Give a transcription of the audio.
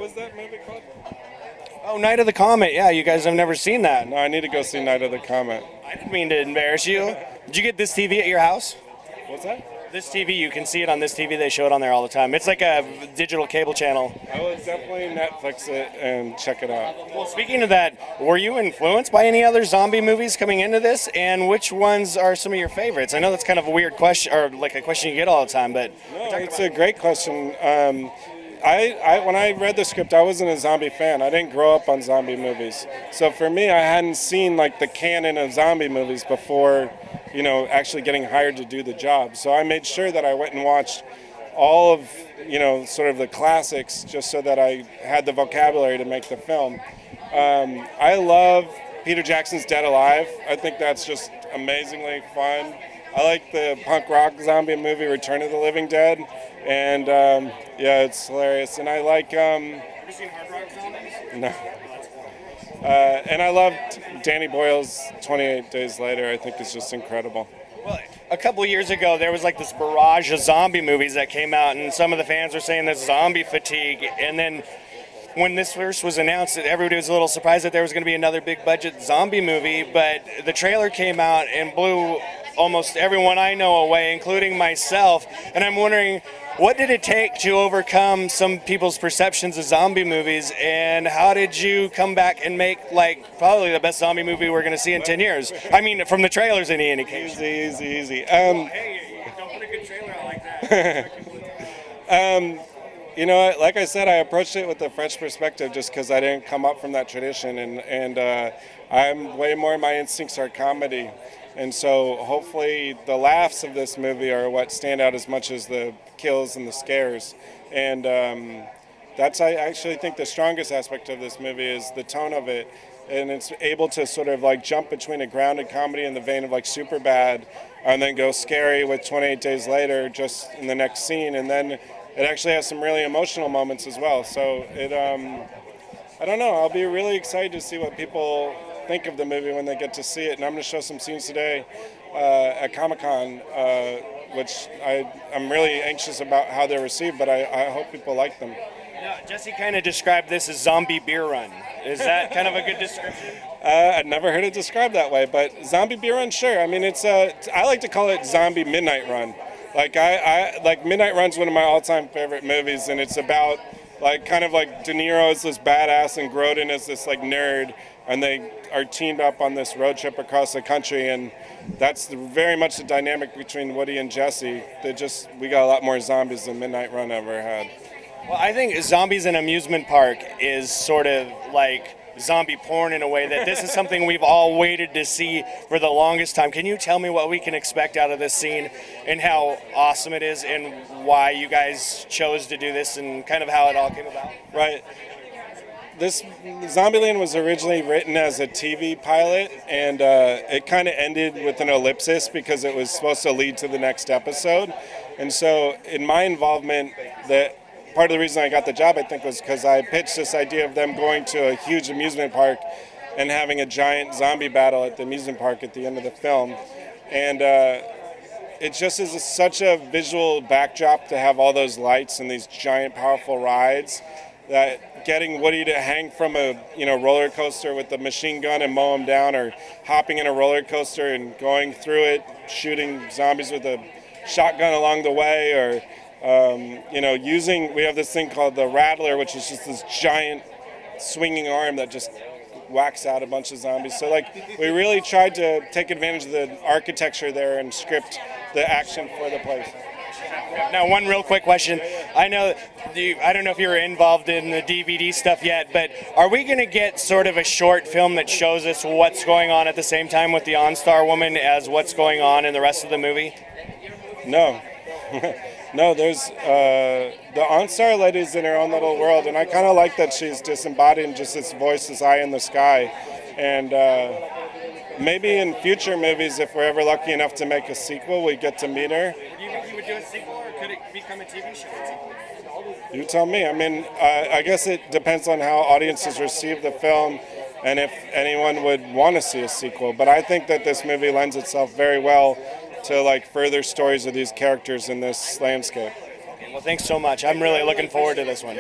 was that movie called? Oh, Night of the Comet. Yeah, you guys have never seen that. No, I need to go see Night of the Comet. I didn't mean to embarrass you. Did you get this TV at your house? What's that? This TV, you can see it on this TV. They show it on there all the time. It's like a digital cable channel. I will definitely Netflix it and check it out. Well, speaking of that, were you influenced by any other zombie movies coming into this? And which ones are some of your favorites? I know that's kind of a weird question, or like a question you get all the time, but... No, it's a great question. When I read the script, I wasn't a zombie fan. I didn't grow up on zombie movies. So for me, I hadn't seen like the canon of zombie movies before, actually getting hired to do the job. So I made sure that I went and watched all of, sort of the classics just so that I had the vocabulary to make the film. I love Peter Jackson's Dead Alive. I think that's just amazingly fun. I like the punk rock zombie movie Return of the Living Dead. And yeah, it's hilarious. And I like... Have you seen Hard Rock Zombies? No. And I loved Danny Boyle's 28 Days Later. I think it's just incredible. Well, a couple of years ago, there was like this barrage of zombie movies that came out, and some of the fans were saying there's zombie fatigue. And then when this first was announced, everybody was a little surprised that there was going to be another big budget zombie movie, but the trailer came out and blew almost everyone I know away, including myself. And I'm wondering, what did it take to overcome some people's perceptions of zombie movies, and how did you come back and make like probably the best zombie movie we're going to see in 10 years? I mean, from the trailers, any indication. Easy. Hey, don't put a good trailer out like that. Like I said, I approached it with a fresh perspective just because I didn't come up from that tradition, and I'm way more, my instincts are comedy. And so hopefully the laughs of this movie are what stand out as much as the kills and the scares. And that's, I actually think, the strongest aspect of this movie is the tone of it. And it's able to sort of like jump between a grounded comedy in the vein of like Superbad, and then go scary with 28 Days Later just in the next scene. And then it actually has some really emotional moments as well. So it, I don't know, I'll be really excited to see what people think of the movie when they get to see it. And I'm going to show some scenes today at Comic-Con, which I'm really anxious about how they're received, but I hope people like them. Now, Jesse kind of described this as zombie beer run. Is that kind of a good description? I'd never heard it described that way, but zombie beer run, sure. I mean, I like to call it zombie midnight run. Like like Midnight Run's one of my all-time favorite movies, and it's about like kind of like De Niro is this badass and Grodin is this like nerd, and they are teamed up on this road trip across the country, and that's very much the dynamic between Woody and Jesse. We got a lot more zombies than Midnight Run ever had. Well, I think Zombies in Amusement Park is sort of like zombie porn in a way, that this is something we've all waited to see for the longest time. Can you tell me what we can expect out of this scene and how awesome it is and why you guys chose to do this and kind of how it all came about? Right. This Zombieland was originally written as a TV pilot, and it kind of ended with an ellipsis because it was supposed to lead to the next episode. And so in my involvement, part of the reason I got the job, I think, was because I pitched this idea of them going to a huge amusement park and having a giant zombie battle at the amusement park at the end of the film. And it just is such a visual backdrop to have all those lights and these giant, powerful rides, that getting Woody to hang from a roller coaster with a machine gun and mow him down, or hopping in a roller coaster and going through it, shooting zombies with a shotgun along the way, or we have this thing called the Rattler, which is just this giant swinging arm that just whacks out a bunch of zombies. So we really tried to take advantage of the architecture there and script the action for the place. Now, one real quick question. I don't know if you're involved in the DVD stuff yet, but are we going to get sort of a short film that shows us what's going on at the same time with the OnStar woman as what's going on in the rest of the movie? No. No, there's the OnStar lady's in her own little world, and I kind of like that she's disembodying just this voice, this eye in the sky. And maybe in future movies, if we're ever lucky enough to make a sequel, we get to meet her. Do you think you would do a sequel, or could it become a TV show? You tell me. I mean, I guess it depends on how audiences receive the film and if anyone would want to see a sequel. But I think that this movie lends itself very well to further stories of these characters in this landscape. Well, thanks so much. I'm really looking forward to this one.